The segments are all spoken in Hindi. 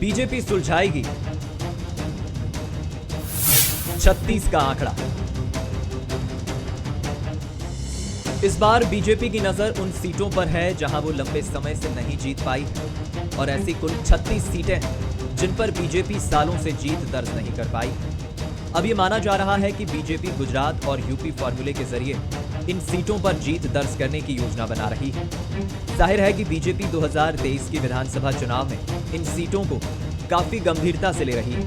बीजेपी सुलझाएगी 36 का आंकड़ा। इस बार बीजेपी की नजर उन सीटों पर है जहां वो लंबे समय से नहीं जीत पाई और ऐसी कुल 36 सीटें हैं जिन पर बीजेपी सालों से जीत दर्ज नहीं कर पाई। अब ये माना जा रहा है कि बीजेपी गुजरात और यूपी फॉर्मूले के जरिए इन सीटों पर जीत दर्ज करने की योजना बना रही है। जाहिर है कि बीजेपी 2023 के विधानसभा चुनाव में इन सीटों को काफी गंभीरता से ले रही है।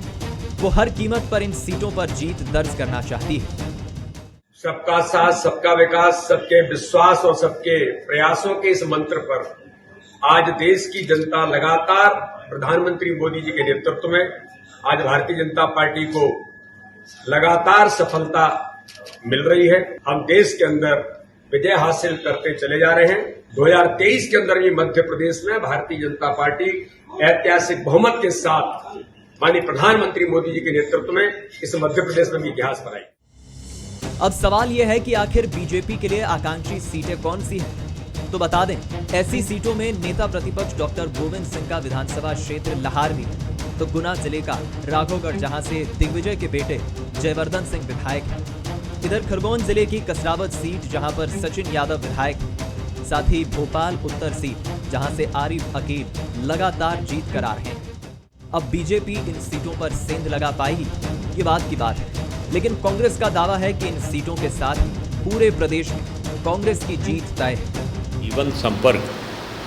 वो हर कीमत पर इन सीटों पर जीत दर्ज करना चाहती है। सबका साथ, सबका विकास, सबके विश्वास और सबके प्रयासों के इस मंत्र पर आज देश की जनता लगातार प्रधानमंत्री मोदी जी के नेतृत्व में आज भारतीय जनता पार्टी को लगातार सफलता मिल रही है। हम देश के अंदर विजय हासिल करते चले जा रहे हैं। 2023 के अंदर भी मध्य प्रदेश में भारतीय जनता पार्टी ऐतिहासिक बहुमत के साथ माननीय प्रधानमंत्री मोदी जी के नेतृत्व में इस मध्य प्रदेश में भी इतिहास बनाई। अब सवाल यह है कि आखिर बीजेपी के लिए आकांक्षी सीटें कौन सी हैं? तो बता दें, ऐसी सीटों में नेता प्रतिपक्ष डॉक्टर गोविंद सिंह का विधानसभा क्षेत्र लहार भी है, तो गुना जिले का राघोगढ़ जहां से दिग्विजय के बेटे जयवर्धन सिंह विधायक हैं। इधर खरगोन जिले की कसरावत सीट जहां पर सचिन यादव विधायक हैं। साथ ही भोपाल उत्तर सीट जहां से आरिफ अकील लगातार जीत कर आ रहे हैं। अब बीजेपी इन सीटों पर सेंध लगा पाएगी, ये बात की बात है। लेकिन कांग्रेस का दावा है कि इन सीटों के साथ ही पूरे प्रदेश में कांग्रेस की जीत तय है। जीवन संपर्क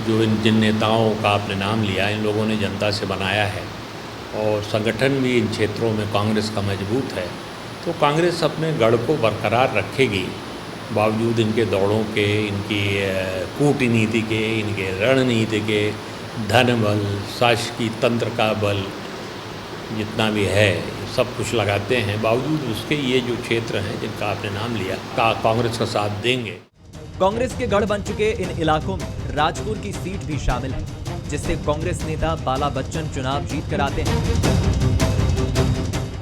जो जिन नेताओं का आपने नाम लिया, इन लोगों ने जनता से बनाया है और संगठन भी इन क्षेत्रों में कांग्रेस का मजबूत है, तो कांग्रेस अपने गढ़ को बरकरार रखेगी बावजूद इनके दौड़ों के, इनकी कूटनीति के, इनके रणनीति के, धन बल, शासकीय तंत्र का बल जितना भी है सब कुछ लगाते हैं। बावजूद उसके ये जो क्षेत्र हैं जिनका आपने नाम लिया कांग्रेस का साथ देंगे। कांग्रेस के गढ़ बन चुके इन इलाकों में राजपुर की सीट भी शामिल है, जिससे कांग्रेस नेता बाला बच्चन चुनाव जीत कर आते हैं।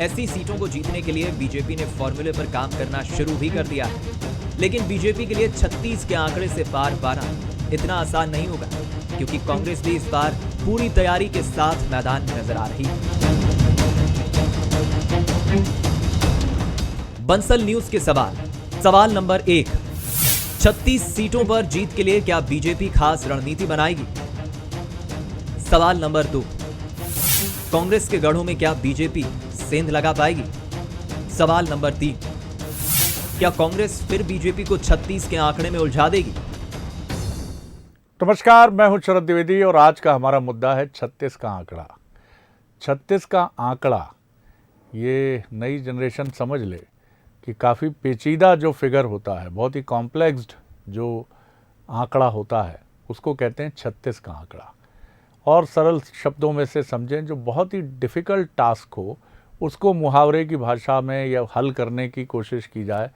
ऐसी सीटों को जीतने के लिए बीजेपी ने फॉर्मूले पर काम करना शुरू भी कर दिया है, लेकिन बीजेपी के लिए 36 के आंकड़े से पार पाना इतना आसान नहीं होगा, क्योंकि कांग्रेस भी इस बार पूरी तैयारी के साथ मैदान में नजर आ रही है। बंसल न्यूज के सवाल नंबर 1, 36 सीटों पर जीत के लिए क्या बीजेपी खास रणनीति बनाएगी? सवाल नंबर 2, कांग्रेस के गढ़ों में क्या बीजेपी सेंध लगा पाएगी? सवाल नंबर 3, क्या कांग्रेस फिर बीजेपी को 36 के आंकड़े में उलझा देगी? नमस्कार, मैं हूं शरद द्विवेदी और आज का हमारा मुद्दा है 36 का आंकड़ा। 36 का आंकड़ा, ये नई जनरेशन समझ ले कि काफ़ी पेचीदा जो फिगर होता है, बहुत ही कॉम्प्लेक्स्ड जो आंकड़ा होता है, उसको कहते हैं 36 का आंकड़ा। और सरल शब्दों में से समझें, जो बहुत ही डिफ़िकल्ट टास्क हो उसको मुहावरे की भाषा में या हल करने की कोशिश की जाए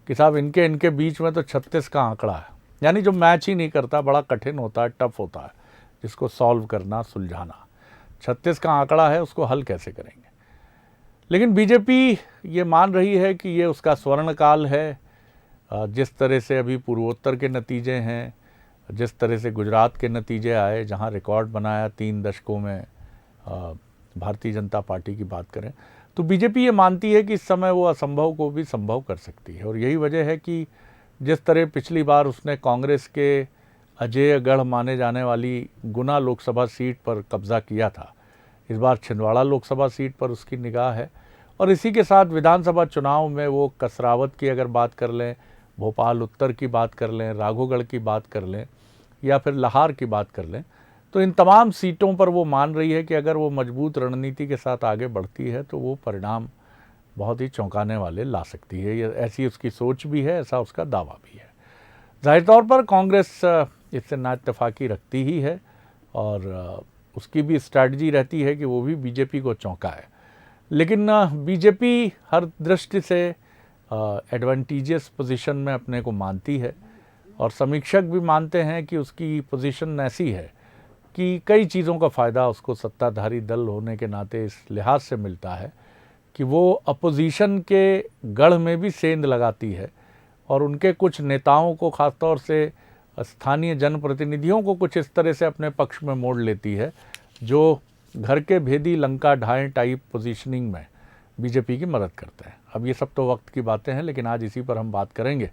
कि साहब इनके बीच में तो 36 का आंकड़ा है, यानी जो मैच ही नहीं करता, बड़ा कठिन होता है, टफ होता है, जिसको सॉल्व करना, सुलझाना। 36 का आंकड़ा है, उसको हल कैसे करेंगे? लेकिन बीजेपी ये मान रही है कि ये उसका स्वर्ण काल है। जिस तरह से अभी पूर्वोत्तर के नतीजे हैं, जिस तरह से गुजरात के नतीजे आए, जहां रिकॉर्ड बनाया 3 दशकों में भारतीय जनता पार्टी की बात करें, तो बीजेपी ये मानती है कि इस समय वो असंभव को भी संभव कर सकती है। और यही वजह है कि जिस तरह पिछली बार उसने कांग्रेस के अजेय गढ़ माने जाने वाली गुना लोकसभा सीट पर कब्जा किया था, इस बार छिंदवाड़ा लोकसभा सीट पर उसकी निगाह है। और इसी के साथ विधानसभा चुनाव में वो कसरावत की अगर बात कर लें, भोपाल उत्तर की बात कर लें, राघोगढ़ की बात कर लें या फिर लाहार की बात कर लें, तो इन तमाम सीटों पर वो मान रही है कि अगर वो मजबूत रणनीति के साथ आगे बढ़ती है तो वो परिणाम बहुत ही चौंकाने वाले ला सकती है। ये ऐसी उसकी सोच भी है, ऐसा उसका दावा भी है। जाहिर तौर पर कांग्रेस इससे नाइत्तेफाकी रखती ही है और उसकी भी स्ट्रैटेजी रहती है कि वो भी बीजेपी को चौंकाए। लेकिन बीजेपी हर दृष्टि से एडवांटेजियस पोजीशन में अपने को मानती है और समीक्षक भी मानते हैं कि उसकी पोजीशन ऐसी है कि कई चीज़ों का फ़ायदा उसको सत्ताधारी दल होने के नाते इस लिहाज से मिलता है कि वो अपोजिशन के गढ़ में भी सेंध लगाती है और उनके कुछ नेताओं को, ख़ासतौर से स्थानीय जनप्रतिनिधियों को कुछ इस तरह से अपने पक्ष में मोड़ लेती है जो घर के भेदी लंका ढाएं टाइप पोजीशनिंग में बीजेपी की मदद करते हैं। अब ये सब तो वक्त की बातें हैं, लेकिन आज इसी पर हम बात करेंगे।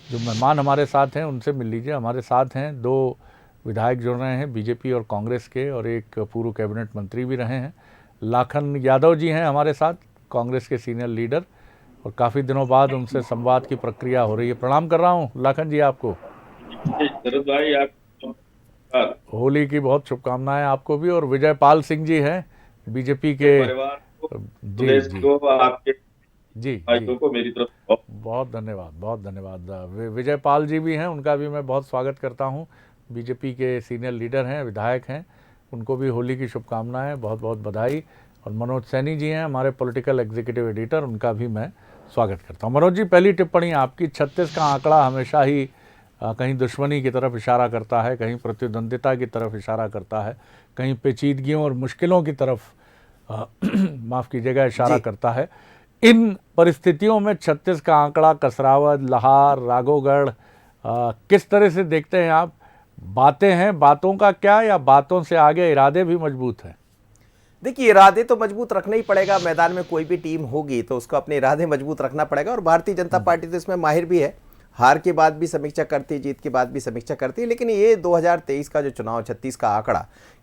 जो मेहमान हमारे साथ हैं उनसे मिल लीजिए। हमारे साथ हैं 2 विधायक जुड़ रहे हैं बीजेपी और कांग्रेस के, और एक पूर्व कैबिनेट मंत्री भी रहे हैं। लाखन यादव जी हैं हमारे साथ, कांग्रेस के सीनियर लीडर, और काफ़ी दिनों बाद उनसे संवाद की प्रक्रिया हो रही है। प्रणाम कर रहा हूँ लाखन जी आपको। शरद भाई, आप होली की बहुत शुभकामनाएं आपको भी। और विजय पाल सिंह जी हैं बीजेपी के। परिवार को, जी देश जी को, आपके जी भाइयों जी को मेरी तरफ से बहुत धन्यवाद, बहुत धन्यवाद। विजय पाल जी भी हैं, उनका भी मैं बहुत स्वागत करता हूं। बीजेपी के सीनियर लीडर हैं, विधायक हैं, उनको भी होली की शुभकामनाएं, बहुत बहुत बधाई। और मनोज सैनी जी हैं हमारे पॉलिटिकल एग्जीक्यूटिव एडिटर, उनका भी मैं स्वागत करता हूं। मनोज जी, पहली टिप्पणी आपकी। 36 का आंकड़ा हमेशा ही कहीं दुश्मनी की तरफ इशारा करता है, कहीं प्रतिद्वंदिता की तरफ इशारा करता है, कहीं पेचीदगियों और मुश्किलों की तरफ माफ़ कीजिएगा इशारा करता है। इन परिस्थितियों में 36 का आंकड़ा, कसरावद, लहार, राघोगढ़, किस तरह से देखते हैं आप? बातें हैं, बातों का क्या, या बातों से आगे इरादे भी मजबूत हैं? देखिए, इरादे तो मजबूत रखना ही पड़ेगा। मैदान में कोई भी टीम होगी तो उसको अपने इरादे मजबूत रखना पड़ेगा, और भारतीय जनता पार्टी तो इसमें माहिर भी है। हार के बाद भी समीक्षा करती है, जीत के बाद भी समीक्षा करती है। लेकिन ये 2023 का जो चुनाव, 36 का आंकड़ा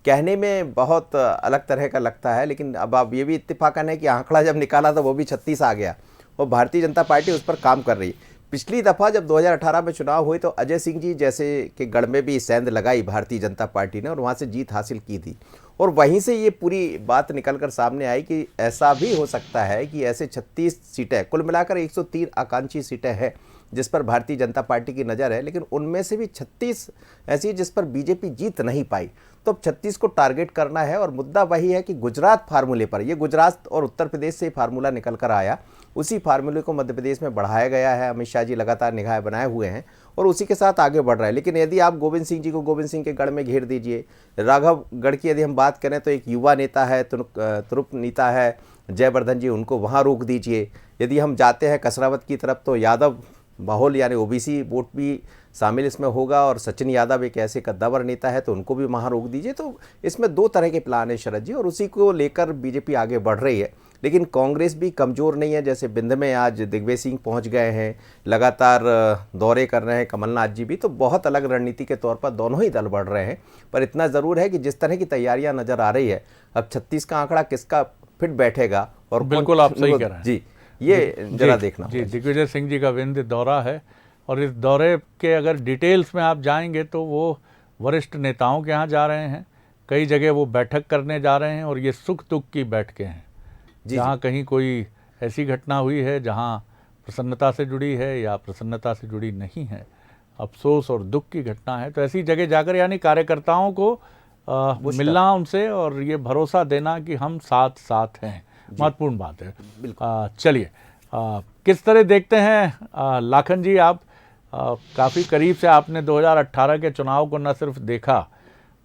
कहने में बहुत अलग तरह का लगता है, लेकिन अब आप ये भी इत्तेफाकन है कि आंकड़ा जब निकाला तो वो भी 36 आ गया, और भारतीय जनता पार्टी उस पर काम कर रही है। पिछली दफ़ा जब 2018 में चुनाव हुए तो अजय सिंह जी जैसे के गढ़ में भी सेंध लगाई भारतीय जनता पार्टी ने, और वहाँ से जीत हासिल की थी। और वहीं से ये पूरी बात निकल कर सामने आई कि ऐसा भी हो सकता है कि ऐसे 36 सीटें, कुल मिलाकर 103 आकांक्षी सीटें हैं जिस पर भारतीय जनता पार्टी की नज़र है, लेकिन उनमें से भी 36 ऐसी जिस पर बीजेपी जीत नहीं पाई। तो अब 36 को टारगेट करना है, और मुद्दा वही है कि गुजरात फार्मूले पर, ये गुजरात और उत्तर प्रदेश से फार्मूला निकल कर आया, उसी फार्मूले को मध्य प्रदेश में बढ़ाया गया है। अमित शाह जी लगातार निगाहें बनाए हुए हैं और उसी के साथ आगे बढ़ रहा है। लेकिन यदि आप गोविंद सिंह जी को गोविंद सिंह के गढ़ में घेर दीजिए, राघवगढ़ की यदि हम बात करें तो एक युवा नेता है, तुरुप नेता है जयवर्धन जी, उनको वहाँ रोक दीजिए। यदि हम जाते हैं कसरावत की तरफ तो यादव बाहुल यानी ओबीसी वोट भी शामिल इसमें होगा, और सचिन यादव एक ऐसे कद्दावर नेता है तो उनको भी वहाँ रोक दीजिए। तो इसमें 2 तरह के प्लान है शरद जी, और उसी को लेकर बीजेपी आगे बढ़ रही है। लेकिन कांग्रेस भी कमज़ोर नहीं है। जैसे बिंद में आज दिग्विजय सिंह पहुँच गए हैं, लगातार दौरे कर रहे हैं कमलनाथ जी भी, तो बहुत अलग रणनीति के तौर पर दोनों ही दल बढ़ रहे हैं। पर इतना ज़रूर है कि जिस तरह की तैयारियाँ नज़र आ रही है, अब 36 का आंकड़ा किसका फिट बैठेगा, और बिल्कुल आप सही कह रहे हैं जी, ये जरा देखना जी। दिग्विजय सिंह जी का विंध्य दौरा है, और इस दौरे के अगर डिटेल्स में आप जाएंगे तो वो वरिष्ठ नेताओं के यहाँ जा रहे हैं, कई जगह वो बैठक करने जा रहे हैं, और ये सुख दुख की बैठकें हैं। जहाँ कहीं कोई ऐसी घटना हुई है जहाँ प्रसन्नता से जुड़ी है या प्रसन्नता से जुड़ी नहीं है, अफसोस और दुख की घटना है, तो ऐसी जगह जाकर यानी कार्यकर्ताओं को मिलना उनसे, और ये भरोसा देना कि हम साथ साथ हैं, महत्वपूर्ण बात है। चलिए, किस तरह देखते हैं लाखन जी आप? काफ़ी करीब से आपने 2018 के चुनाव को न सिर्फ देखा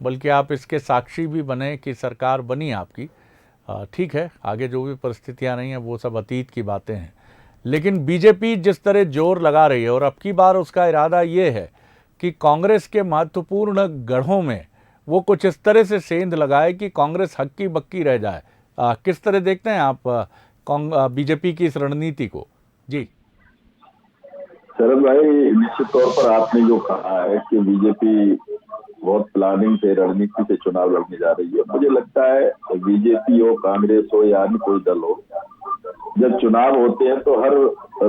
बल्कि आप इसके साक्षी भी बने कि सरकार बनी आपकी। ठीक है, आगे जो भी परिस्थितियां रही हैं वो सब अतीत की बातें हैं, लेकिन बीजेपी जिस तरह जोर लगा रही है, और अब की बार उसका इरादा ये है कि कांग्रेस के महत्वपूर्ण गढ़ों में वो कुछ इस तरह से सेंध लगाए कि कांग्रेस हक्की बक्की रह जाए। किस तरह देखते हैं आप बीजेपी की इस रणनीति को? जी शरद भाई, निश्चित तौर पर आपने जो कहा है कि बीजेपी बहुत प्लानिंग से, रणनीति से चुनाव लड़ने जा रही है। मुझे लगता है बीजेपी हो, कांग्रेस हो या अन्य कोई दल हो, जब चुनाव होते हैं तो हर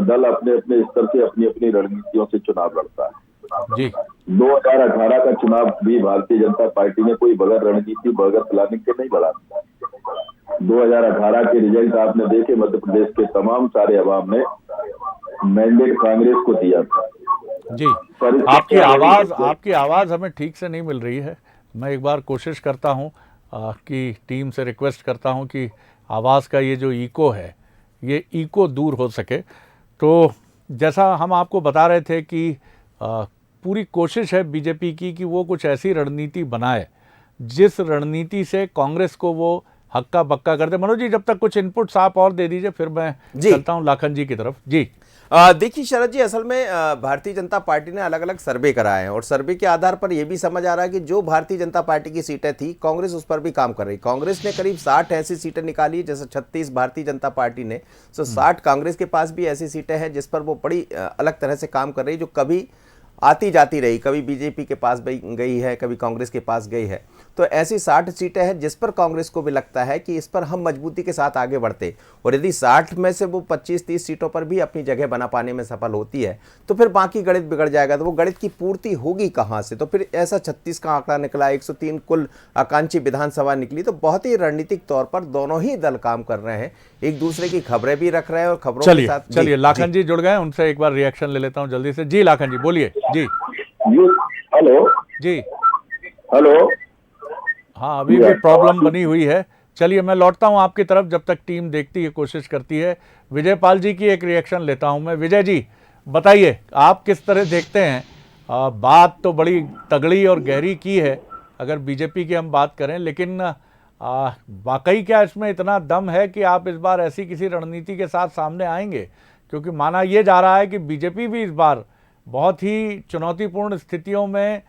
दल अपने अपने स्तर से अपनी अपनी रणनीतियों से चुनाव लड़ता है। जी 2018 का चुनाव भी भारतीय जनता पार्टी ने कोई बगैर रणनीति, बगैर प्लानिंग के नहीं लड़ा। 2018 के रिजल्ट आपने देखे, मध्य प्रदेश के तमाम सारे अवाम ने मैंडेट कांग्रेस को दिया था। जी, आपकी आवाज़ हमें ठीक से नहीं मिल रही है। मैं एक बार कोशिश करता हूं कि टीम से रिक्वेस्ट करता हूं कि आवाज़ का ये जो इको है, ये इको दूर हो सके। तो जैसा हम आपको बता रहे थे कि पूरी कोशिश है बीजेपी की कि वो कुछ ऐसी रणनीति बनाए जिस रणनीति से कांग्रेस को वो हक्का बक्का करते। मनोज जी, जब तक कुछ इनपुट्स आप और दे दीजिए, फिर मैं जी। चलता हूं लाखन जी की तरफ। जी देखिए शरद जी, असल में भारतीय जनता पार्टी ने अलग अलग सर्वे कराए हैं और सर्वे के आधार पर यह भी समझ आ रहा है कि जो भारतीय जनता पार्टी की सीटें थी, कांग्रेस उस पर भी काम कर रही। कांग्रेस ने करीब 60 ऐसी सीटें निकाली, जैसे 36 भारतीय जनता पार्टी ने, तो 60 कांग्रेस के पास भी ऐसी सीटें हैं जिस पर वो बड़ी अलग तरह से काम कर रही, जो कभी आती जाती रही, कभी बीजेपी के पास गई है, कभी कांग्रेस के पास गई है। तो ऐसी 60 सीटें हैं जिस पर कांग्रेस को भी लगता है कि इस पर हम मजबूती के साथ आगे बढ़ते, और यदि 60 में से वो 25-30 सीटों पर भी अपनी जगह बना पाने में सफल होती है तो फिर बाकी गणित बिगड़ जाएगा। तो वो गणित की पूर्ति होगी कहाँ से? तो फिर ऐसा 36 का आंकड़ा निकला, 103 कुल आकांक्षी विधानसभा निकली। तो बहुत ही रणनीतिक तौर पर दोनों ही दल काम कर रहे हैं, एक दूसरे की खबरें भी रख रहे हैं और खबरों के साथ। चलिए लाखन जी जुड़ गए, उनसे एक बार रिएक्शन ले लेता हूं जल्दी से। जी लाखन जी बोलिए। जी हेलो जी। हेलो। हाँ, अभी भी प्रॉब्लम बनी हुई है। चलिए मैं लौटता हूं आपकी तरफ, जब तक टीम देखती है, कोशिश करती है। विजय पाल जी की एक रिएक्शन लेता हूं मैं। विजय जी बताइए, आप किस तरह देखते हैं? बात तो बड़ी तगड़ी और गहरी की है अगर बीजेपी की हम बात करें, लेकिन वाकई क्या इसमें इतना दम है कि आप इस बार ऐसी किसी रणनीति के साथ सामने आएंगे? क्योंकि माना यह जा रहा है कि बीजेपी भी इस बार बहुत ही चुनौतीपूर्ण स्थितियों में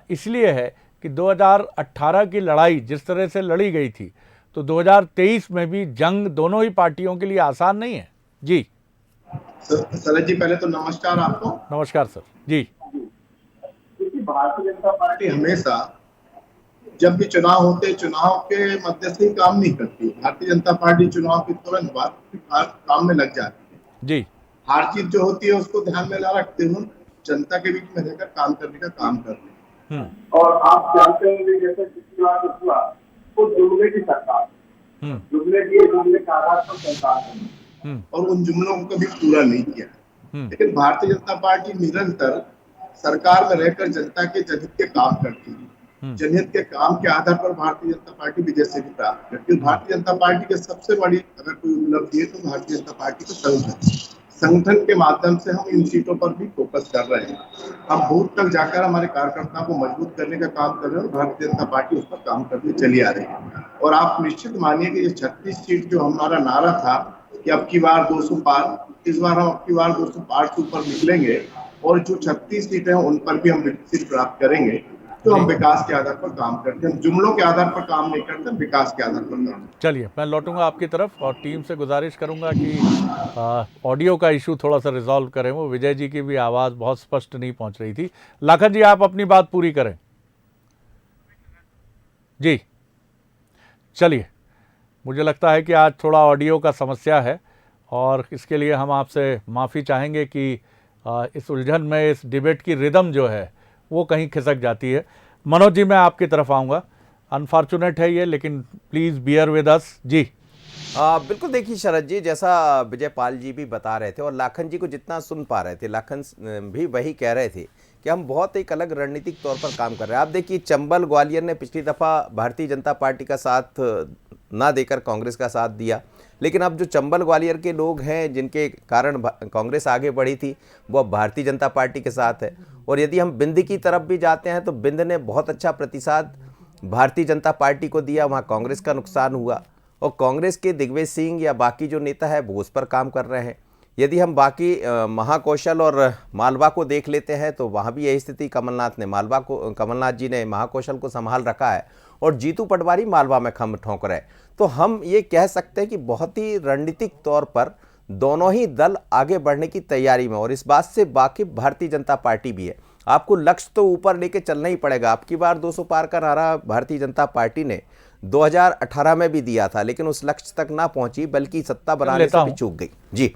इसलिए है कि 2018 की लड़ाई जिस तरह से लड़ी गई थी, तो 2023 में भी जंग दोनों ही पार्टियों के लिए आसान नहीं है। जी शरद जी, पहले तो नमस्कार आपको। नमस्कार सर। जी क्योंकि भारतीय जनता पार्टी हमेशा जब भी चुनाव होते, चुनाव के मध्य से ही काम नहीं करती। भारतीय जनता पार्टी चुनाव के तुरंत बाद काम में लग जाती है। जी। हार जीत जो होती है उसको ध्यान में ना रखते हुए जनता के बीच में रहकर काम करने का काम करते हैं। और आप जानते होंगे, जैसे पिछली बार हुआ तो जुमले की सरकार, जुमले के आधार पर सरकार है, और उन जुमलों को कभी पूरा नहीं किया। लेकिन भारतीय जनता पार्टी निरंतर सरकार में रहकर जनता के जनहित के काम करती है। जनहित के काम के आधार पर भारतीय जनता पार्टी विजय से भी प्राप्त करती है। भारतीय जनता पार्टी के सबसे बड़ी अगर कोई उपलब्धि है तो भारतीय जनता पार्टी का संगठन के माध्यम से हम इन सीटों पर भी फोकस कर रहे हैं। हम बूथ तक जाकर हमारे कार्यकर्ताओं को मजबूत करने का काम कर रहे हैं और भारतीय जनता पार्टी उस पर काम करने चली आ रही है। और आप निश्चित मानिए कि ये 36 सीट जो हमारा नारा था कि अब की बार 200 पार, इस बार हम अब की बार 200 पार से ऊपर निकलेंगे, और जो 36 सीटें हैं उन पर भी हम सीट प्राप्त करेंगे। तो हम विकास के आधार पर काम करते हैं, जुमलों के आधार पर काम नहीं करते, विकास के आधार पर काम। चलिए मैं लौटूंगा आपकी तरफ और टीम से गुजारिश करूंगा कि ऑडियो का इशू थोड़ा सा रिजॉल्व करें। वो विजय जी की भी आवाज़ बहुत स्पष्ट नहीं पहुंच रही थी। लाखन जी आप अपनी बात पूरी करें। जी चलिए, मुझे लगता है कि आज थोड़ा ऑडियो का समस्या है और इसके लिए हम आपसे माफ़ी चाहेंगे कि इस उलझन में इस डिबेट की रिदम जो है वो कहीं खिसक जाती है। मनोज जी मैं आपकी तरफ आऊँगा। अनफॉर्चुनेट है ये, लेकिन प्लीज़ बियर विद अस। जी बिल्कुल। देखिए शरद जी, जैसा विजय पाल जी भी बता रहे थे और लाखन जी को जितना सुन पा रहे थे, लाखन भी वही कह रहे थे कि हम बहुत एक अलग रणनीतिक तौर पर काम कर रहे हैं। आप देखिए, चंबल ग्वालियर ने पिछली दफ़ा भारतीय जनता पार्टी का साथ ना देकर कांग्रेस का साथ दिया, लेकिन अब जो चंबल ग्वालियर के लोग हैं जिनके कारण कांग्रेस आगे बढ़ी थी, वो अब भारतीय जनता पार्टी के साथ है। और यदि हम बिंद की तरफ भी जाते हैं तो बिंद ने बहुत अच्छा प्रतिसाद भारतीय जनता पार्टी को दिया, वहाँ कांग्रेस का नुकसान हुआ। और कांग्रेस के दिग्विजय सिंह या बाकी जो नेता है वो उस पर काम कर रहे हैं। यदि हम बाकी महाकौशल और मालवा को देख लेते हैं तो वहाँ भी यही स्थिति, कमलनाथ जी ने महाकौशल को संभाल रखा है और जीतू पटवारी मालवा में खम ठोंक रहे। तो हम ये कह सकते हैं कि बहुत ही रणनीतिक तौर पर दोनों ही दल आगे बढ़ने की तैयारी में, और इस बात से वाकिफ भारतीय जनता पार्टी भी है। आपको लक्ष्य तो ऊपर लेके चलना ही पड़ेगा। अब की बार 200 पार का नारा भारतीय जनता पार्टी ने 2018 में भी दिया था, लेकिन उस लक्ष्य तक ना पहुंची, बल्कि सत्ता बनाने से भी चूक गई। जी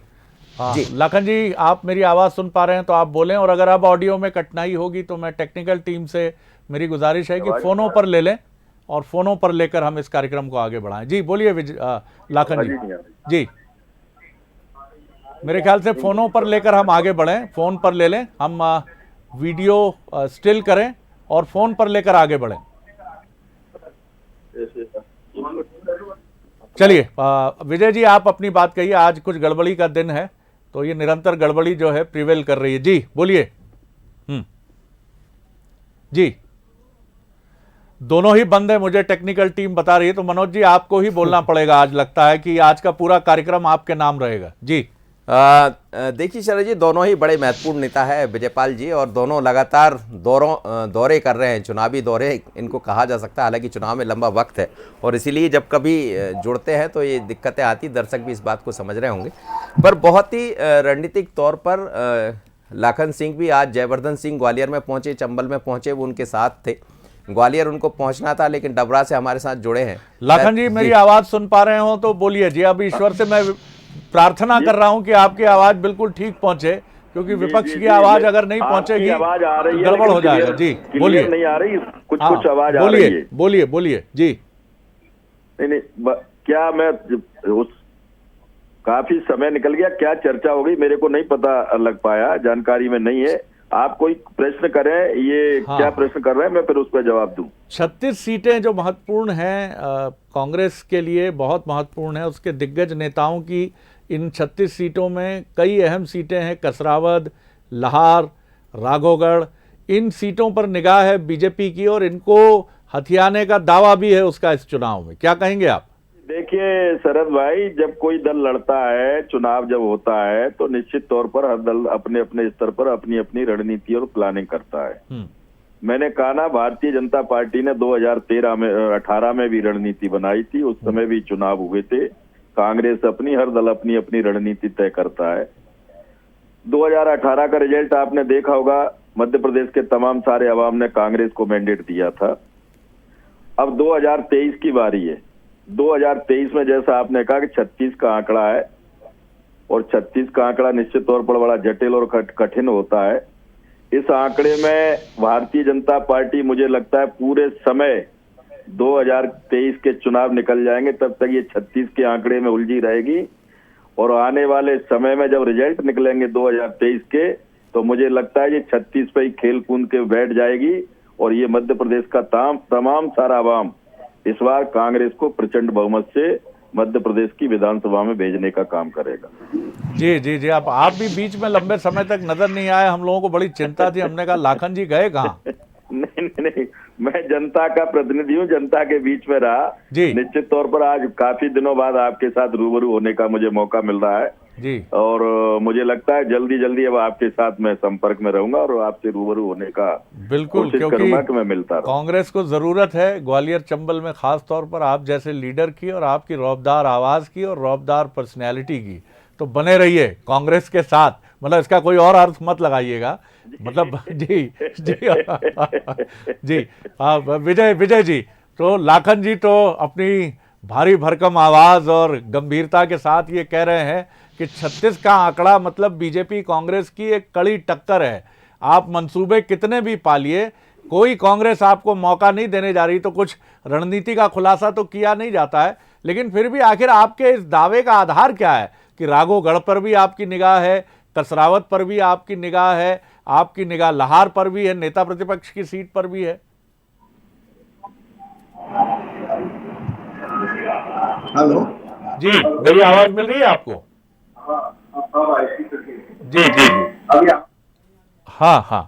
जी लाखन जी, आप मेरी आवाज़ सुन पा रहे हैं तो आप बोलें, और अगर अब ऑडियो में कठिनाई होगी तो मैं टेक्निकल टीम से मेरी गुजारिश है कि फ़ोनों पर ले लें और फ़ोनों पर लेकर हम इस कार्यक्रम को आगे बढ़ाएं। जी बोलिए लाखन जी। जी मेरे ख्याल से फ़ोनों पर लेकर हम आगे बढ़ें, फ़ोन पर ले लें, हम वीडियो स्टिल करें और फ़ोन पर लेकर आगे बढ़ें। चलिए विजय जी आप अपनी बात कहिए। आज कुछ गड़बड़ी का दिन है, तो ये निरंतर गड़बड़ी जो है प्रिवेल कर रही है। जी बोलिए। जी दोनों ही बंद है, मुझे टेक्निकल टीम बता रही है। तो मनोज जी आपको ही बोलना पड़ेगा, आज लगता है कि आज का पूरा कार्यक्रम आपके नाम रहेगा जी। देखिए शरद जी, दोनों ही बड़े महत्वपूर्ण नेता है विजयपाल जी, और दोनों लगातार दौरे कर रहे हैं, चुनावी दौरे इनको कहा जा सकता है। हालांकि चुनाव में लंबा वक्त है और इसीलिए जब कभी जुड़ते हैं तो ये दिक्कतें आती, दर्शक भी इस बात को समझ रहे होंगे। पर बहुत ही रणनीतिक तौर पर लाखन सिंह भी आज जयवर्धन सिंह ग्वालियर में पहुंचे, चंबल में पहुंचे, वो उनके साथ थे। ग्वालियर उनको पहुंचना था लेकिन डबरा से हमारे साथ जुड़े हैं। लाखन जी मेरी आवाज सुन पा रहे हो तो बोलिए जी। अब ईश्वर से मैं प्रार्थना कर रहा हूं कि आपकी आवाज बिल्कुल ठीक पहुंचे, क्योंकि विपक्ष की आवाज अगर नहीं पहुंचेगी आवाज आ रही है, गड़बड़ हो जाएगा जी। बोलिए। नहीं आ रही, कुछ हाँ, कुछ आवाज आ रही है। बोलिए बोलिए जी। नहीं क्या मैं उस काफी समय निकल गया, क्या चर्चा हो गई मेरे को नहीं पता लग पाया, जानकारी में नहीं है। आप कोई प्रश्न करें, ये हाँ। क्या प्रश्न कर रहे हैं, मैं फिर उस पर जवाब दूं। 36 सीटें जो महत्वपूर्ण हैं कांग्रेस के लिए, बहुत महत्वपूर्ण है। उसके दिग्गज नेताओं की इन 36 सीटों में कई अहम सीटें हैं, कसरावद, लाहार, राघोगढ़। इन सीटों पर निगाह है बीजेपी की और इनको हथियाने का दावा भी है उसका इस चुनाव में। क्या कहेंगे आप? देखिए शरद भाई, जब कोई दल लड़ता है, चुनाव जब होता है, तो निश्चित तौर पर हर दल अपने अपने स्तर पर अपनी अपनी रणनीति और प्लानिंग करता है। मैंने कहा ना, भारतीय जनता पार्टी ने 2013 में 18 में भी रणनीति बनाई थी, उस समय भी चुनाव हुए थे। कांग्रेस अपनी, हर दल अपनी अपनी रणनीति तय करता है। 2018 का रिजल्ट आपने देखा होगा, मध्य प्रदेश के तमाम सारे अवाम ने कांग्रेस को मैंडेट दिया था। अब 2023 की बारी है। 2023 में जैसा आपने कहा कि 36 का आंकड़ा है, और 36 का आंकड़ा निश्चित तौर पर बड़ा जटिल और कठिन होता है। इस आंकड़े में भारतीय जनता पार्टी, मुझे लगता है पूरे समय 2023 के चुनाव निकल जाएंगे तब तक ये 36 के आंकड़े में उलझी रहेगी, और आने वाले समय में जब रिजल्ट निकलेंगे 2023 के, तो मुझे लगता है ये 36 पे ही खेल कूद के बैठ जाएगी, और ये मध्य प्रदेश का तमाम सारा आवाम इस बार कांग्रेस को प्रचंड बहुमत से मध्य प्रदेश की विधानसभा में भेजने का काम करेगा। जी जी जी। आप भी बीच में लंबे समय तक नजर नहीं आए, हम लोगों को बड़ी चिंता थी। हमने कहा लाखन जी गए कहाँ? नहीं, मैं जनता का प्रतिनिधि हूँ, जनता के बीच में रहा जी। निश्चित तौर पर आज काफी दिनों बाद आपके साथ रूबरू होने का मुझे मौका मिल रहा है जी, और मुझे लगता है जल्दी अब आपके साथ मैं संपर्क में रहूंगा और आपसे रूबरू होने का बिल्कुल, कोशिश करूंगा कि मैं मिलता रहूं। कांग्रेस को जरूरत है ग्वालियर चंबल में खास तौर पर आप जैसे लीडर की, और आपकी रौबदार आवाज की और रौबदार पर्सनैलिटी की। तो बने रहिए कांग्रेस के साथ, मतलब इसका कोई और अर्थ मत लगाइएगा, मतलब जी जी जी। विजय जी, तो लाखन जी तो अपनी भारी भरकम आवाज और गंभीरता के साथ ये कह रहे हैं कि 36 का आंकड़ा मतलब बीजेपी कांग्रेस की एक कड़ी टक्कर है। आप मंसूबे कितने भी पालिए, कोई कांग्रेस आपको मौका नहीं देने जा रही। तो कुछ रणनीति का खुलासा तो किया नहीं जाता है, लेकिन फिर भी आखिर आपके इस दावे का आधार क्या है कि राघोगढ़ पर भी आपकी निगाह है, कसरावत पर भी आपकी निगाह है, आपकी निगाह लाहार पर भी है, नेता प्रतिपक्ष की सीट पर भी है? हेलो जी, मेरी आवाज मिल रही है आपको? जी जी जी। हाँ,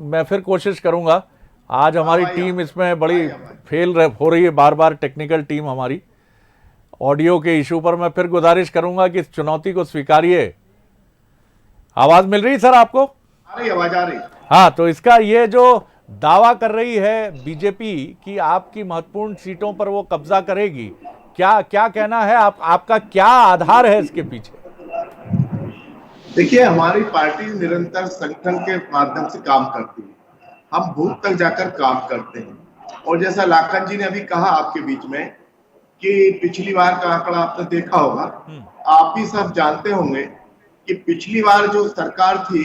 मैं फिर कोशिश करूंगा। आज हमारी टीम इसमें बड़ी फेल हो रही है, बार बार टेक्निकल टीम हमारी ऑडियो के इशू पर। मैं फिर गुजारिश करूंगा कि इस चुनौती को स्वीकारिए। आवाज मिल रही सर आपको? आ रही आवाज आ रही। हाँ, तो इसका ये जो दावा कर रही है बीजेपी कि आपकी महत्वपूर्ण सीटों पर वो कब्जा करेगी, क्या कहना है आपका, क्या आधार है इसके पीछे? देखिए, हमारी पार्टी निरंतर संगठन के माध्यम से काम करती है। हम बूथ तक जाकर काम करते हैं, और जैसा लाखन जी ने अभी कहा आपके बीच में कि पिछली बार का आंकड़ा आपने देखा होगा, आप भी सब जानते होंगे कि पिछली बार जो सरकार थी,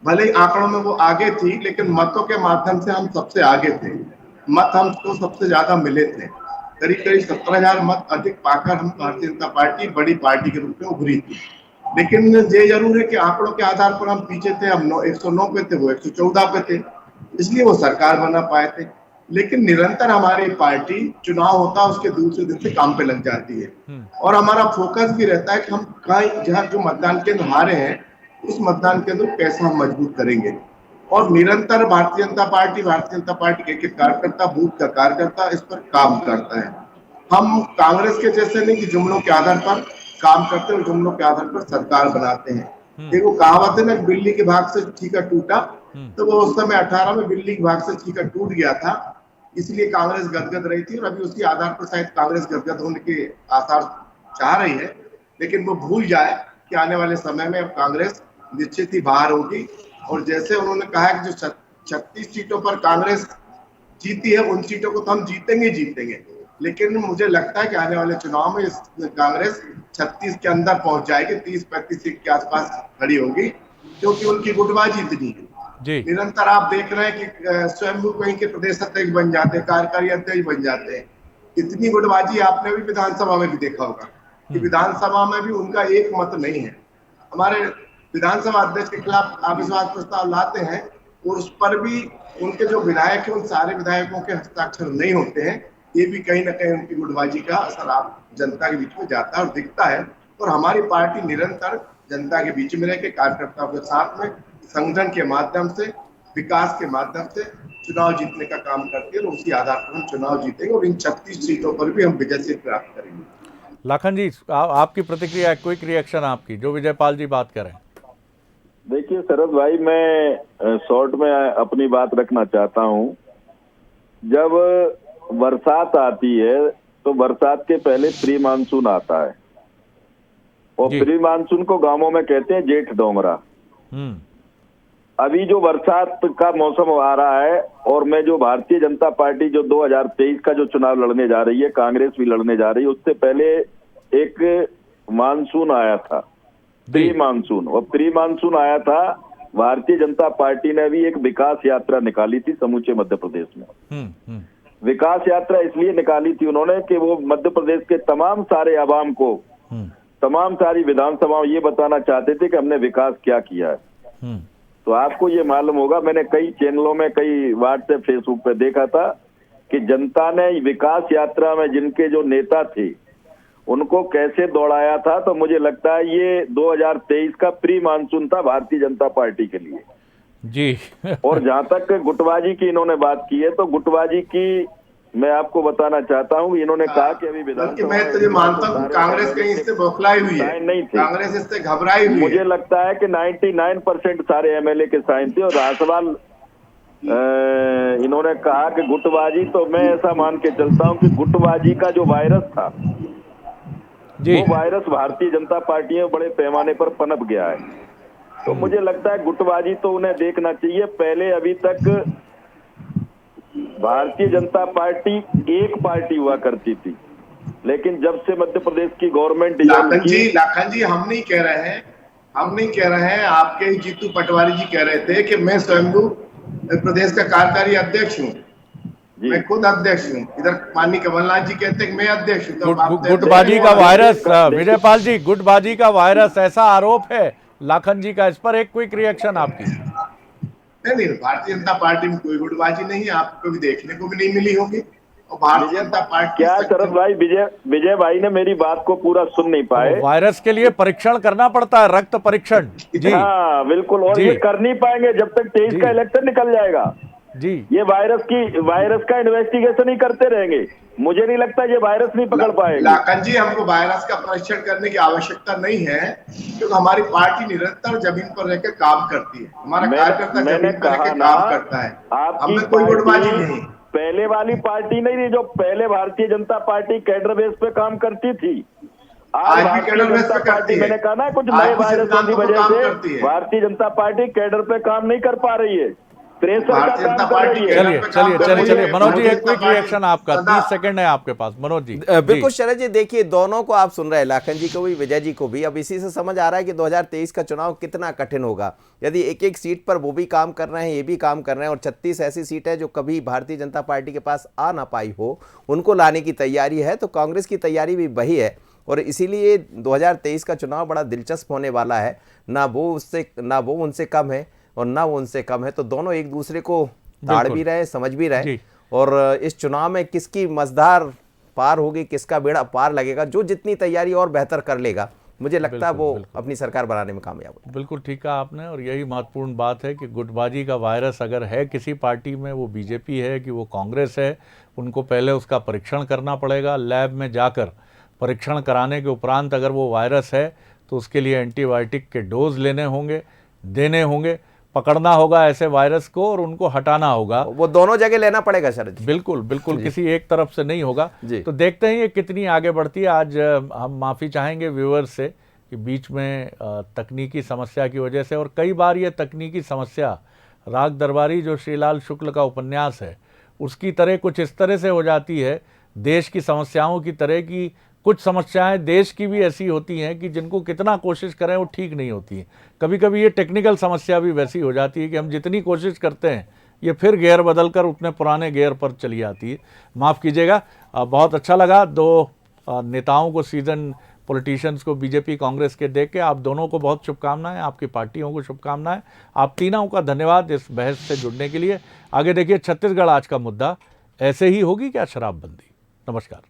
भले आंकड़ों में वो आगे थी, लेकिन मतों के माध्यम से हम सबसे आगे थे। मत हमको सबसे ज्यादा मिले थे, करीब 17,000 मत अधिक पाकर हम भारतीय जनता पार्टी बड़ी पार्टी के रूप में उभरी थी। लेकिन ये जरूर है कि आंकड़ों के आधार पर हम पीछे थे। हम 109 पे थे, वो 114 पे थे, इसलिए वो सरकार बना पाए थे। लेकिन निरंतर हमारी पार्टी चुनाव होता उसके दूसरे दिन से काम पे लग जाती है, और हमारा फोकस भी रहता है कि हम कहीं जहाँ जो मतदान केंद्र हारे हैं उस मतदान केंद्र को कैसे हम मजबूत करेंगे। और निरंतर भारतीय जनता पार्टी के एक कार्यकर्ता, बूथ का कार्यकर्ता इस पर काम करता है। हम कांग्रेस के जैसे नहीं कि जुमलों के आधार पर काम करते हैं और जुमलों के आधार पर सरकार बनाते हैं। देखो कहावत है ना, बिल्ली के भाग से चीका टूटा, तो वो उस समय 18 में बिल्ली के भाग से चीका टूट गया था, इसलिए कांग्रेस गदगद रही थी और अभी उसके आधार पर शायद कांग्रेस गदगद होने के आसार चाह रही है, लेकिन वो भूल जाए कि आने वाले समय में अब कांग्रेस निश्चित ही बाहर होगी। और जैसे उन्होंने कहा कि जो 36 सीटों पर कांग्रेस जीती है, उन सीटों को तो हम जीतेंगे, लेकिन मुझे लगता है कि आने वाले चुनाव में कांग्रेस 36 के अंदर पहुंच जाएगी, 30-35 सीट के आसपास खड़ी होगी, क्योंकि उनकी गुटबाजी इतनी है। निरंतर आप देख रहे हैं कि स्वयं कहीं के प्रदेश अध्यक्ष बन जाते हैं, कार्यकारी अध्यक्ष बन जाते हैं। इतनी गुटबाजी आपने भी विधानसभा में भी देखा होगा कि विधानसभा में भी उनका एक मत नहीं है। हमारे विधानसभा अध्यक्ष के खिलाफ अविश्वास प्रस्ताव लाते हैं और उस पर भी उनके जो विधायक हैं, उन सारे विधायकों के हस्ताक्षर नहीं होते हैं। ये भी कहीं ना कहीं उनकी गुटबाजी का असर आप जनता के बीच में जाता है और दिखता है। और हमारी पार्टी निरंतर जनता के बीच में रह के कार्यकर्ताओं के साथ में संगठन के माध्यम से, विकास के माध्यम से चुनाव जीतने का काम करती है और उसी आधार पर हम चुनाव जीतेंगे और इन 36 सीटों पर भी हम विजय से प्राप्त करेंगे। लाखन जी, आपकी प्रतिक्रिया, क्विक रिएक्शन आपकी, जो विजयपाल जी बात करें। देखिए शरद भाई, मैं शॉर्ट में अपनी बात रखना चाहता हूं। जब बरसात आती है तो बरसात के पहले प्री मानसून आता है और प्री मानसून को गांवों में कहते हैं जेठ डोमरा। अभी जो बरसात का मौसम आ रहा है और मैं जो भारतीय जनता पार्टी जो 2023 का जो चुनाव लड़ने जा रही है, कांग्रेस भी लड़ने जा रही है, उससे पहले एक मानसून आया था, प्री मानसून। और प्री मानसून आया था, भारतीय जनता पार्टी ने भी एक विकास यात्रा निकाली थी समूचे मध्य प्रदेश में। विकास यात्रा इसलिए निकाली थी उन्होंने कि वो मध्य प्रदेश के तमाम सारे आवाम को, तमाम सारी विधानसभाओं ये बताना चाहते थे कि हमने विकास क्या किया है। तो आपको ये मालूम होगा, मैंने कई चैनलों में, कई व्हाट्सएप फेसबुक पे देखा था कि जनता ने विकास यात्रा में जिनके जो नेता थे उनको कैसे दौड़ाया था। तो मुझे लगता है ये 2023 का प्री मानसून था भारतीय जनता पार्टी के लिए जी। और जहां तक गुटबाजी की इन्होंने बात की है, तो गुटबाजी की मैं आपको बताना चाहता हूं, इन्होंने कहा कि अभी विधानसभा, मैं तो ये मानता हूं कांग्रेस कहीं इससे बौखलाई हुई है, नहीं थी, कांग्रेस इससे घबराई हुई है। मुझे लगता है कि 99% सारे एमएलए के साइन थे। और रहा सवाल इन्होंने कहा कि गुटबाजी, तो मैं ऐसा मान के चलता हूं कि गुटबाजी का जो वायरस था वो वायरस भारतीय जनता पार्टी में बड़े पैमाने पर पनप गया है। तो मुझे लगता है गुटबाजी तो उन्हें देखना चाहिए। पहले अभी तक भारतीय जनता पार्टी एक पार्टी हुआ करती थी, लेकिन जब से मध्य प्रदेश की गवर्नमेंट, लाखन जी हम नहीं कह रहे हैं, आपके ही जीतू पटवारी जी कह रहे थे कि मैं स्वयं प्रदेश का कार्यकारी अध्यक्ष हूँ, मैं खुद अध्यक्ष हूँ। इधर माननीय कमलनाथ जी कहते हैं कि मैं अध्यक्ष हूँ। गुटबाजी का वायरस, विजयपाल जी, गुटबाजी का वायरस, ऐसा आरोप है लाखन जी का, इस पर एक क्विक रिएक्शन आपकी। नहीं, भारतीय जनता पार्टी में कोई गुटबाजी नहीं है, आपको भी देखने को भी नहीं मिली होगी। और भारतीय जनता पार्टी क्या शरद भाई, विजय भाई ने मेरी बात को पूरा सुन नहीं पाए। वायरस के लिए परीक्षण करना पड़ता है, रक्त परीक्षण जी। हाँ बिल्कुल, और ये कर नहीं पाएंगे जब तक 23 का इलेक्शन निकल जाएगा जी। ये वायरस का इन्वेस्टिगेशन ही करते रहेंगे, मुझे नहीं लगता ये वायरस नहीं पकड़ पाएगा। लाखन जी, हमको वायरस का परीक्षण करने की आवश्यकता नहीं है, क्योंकि हमारी पार्टी निरंतर जमीन पर रहकर काम करती है, हमारा कार्यकर्ता जमीन पर रहकर काम करता है। हमें कोई गुटबाजी नहीं। पहले वाली पार्टी नहीं रही जो पहले Bharatiya Janata party cadre base पे काम करती थी, आज भारतीय जनता पार्टी, मैंने कहा ना कुछ नए वायरस की वजह से भारतीय जनता पार्टी कैडर पे काम नहीं कर पा रही है, चलिए मनोज जी, एक क्विक रिएक्शन आपका, 30 सेकंड है आपके पास मनोज जी। बिल्कुल शरद जी, देखिए दोनों को आप सुन रहे हैं, लाखन जी को भी, विजय जी को भी। अब इसी से समझ आ रहा है कि 2023 का चुनाव कितना कठिन होगा। यदि एक एक सीट पर वो भी काम कर रहे हैं, ये भी काम कर रहे हैं, और 36 ऐसी सीट है जो कभी भारतीय जनता पार्टी के पास आ ना पाई हो, उनको लाने की तैयारी है, तो कांग्रेस की तैयारी भी वही है। और इसीलिए 2023 का चुनाव बड़ा दिलचस्प होने वाला है। ना वो उनसे कम है और ना वो उनसे कम है, तो दोनों एक दूसरे को ताड़ भी रहे, समझ भी रहे। और इस चुनाव में किसकी मझधार पार होगी, किसका बेड़ा पार लगेगा, जो जितनी तैयारी और बेहतर कर लेगा मुझे लगता है वो बिल्कुल। अपनी सरकार बनाने में कामयाब हो। बिल्कुल ठीक कहा आपने, और यही महत्वपूर्ण बात है कि गुटबाजी का वायरस अगर है किसी पार्टी में, वो बीजेपी है कि वो कांग्रेस है, उनको पहले उसका परीक्षण करना पड़ेगा। लैब में जाकर परीक्षण कराने के उपरांत अगर वो वायरस है तो उसके लिए एंटीबायोटिक के डोज लेने होंगे, देने होंगे, पकड़ना होगा ऐसे वायरस को और उनको हटाना होगा। वो दोनों जगह लेना पड़ेगा शरद जी। बिल्कुल बिल्कुल, किसी एक तरफ से नहीं होगा। जी। तो देखते हैं ये कितनी आगे बढ़ती है। आज हम माफ़ी चाहेंगे व्यूअर्स से कि बीच में तकनीकी समस्या की वजह से, और कई बार ये तकनीकी समस्या राग दरबारी जो श्रीलाल शुक्ल का उपन्यास है उसकी तरह कुछ इस तरह से हो जाती है, देश की समस्याओं की तरह की कुछ समस्याएं देश की भी ऐसी होती हैं कि जिनको कितना कोशिश करें वो ठीक नहीं होती हैं। कभी कभी ये टेक्निकल समस्या भी वैसी हो जाती है कि हम जितनी कोशिश करते हैं ये फिर गियर बदल कर उतने पुराने गियर पर चली आती है। माफ़ कीजिएगा। बहुत अच्छा लगा दो नेताओं को, सीजन पॉलिटिशियंस को बीजेपी कांग्रेस के देख के। आप दोनों को बहुत शुभकामनाएं, आपकी पार्टियों को शुभकामनाएं। आप तीनों का धन्यवाद इस बहस से जुड़ने के लिए। आगे देखिए छत्तीसगढ़ आज का मुद्दा, ऐसे ही होगी क्या शराबबंदी? नमस्कार।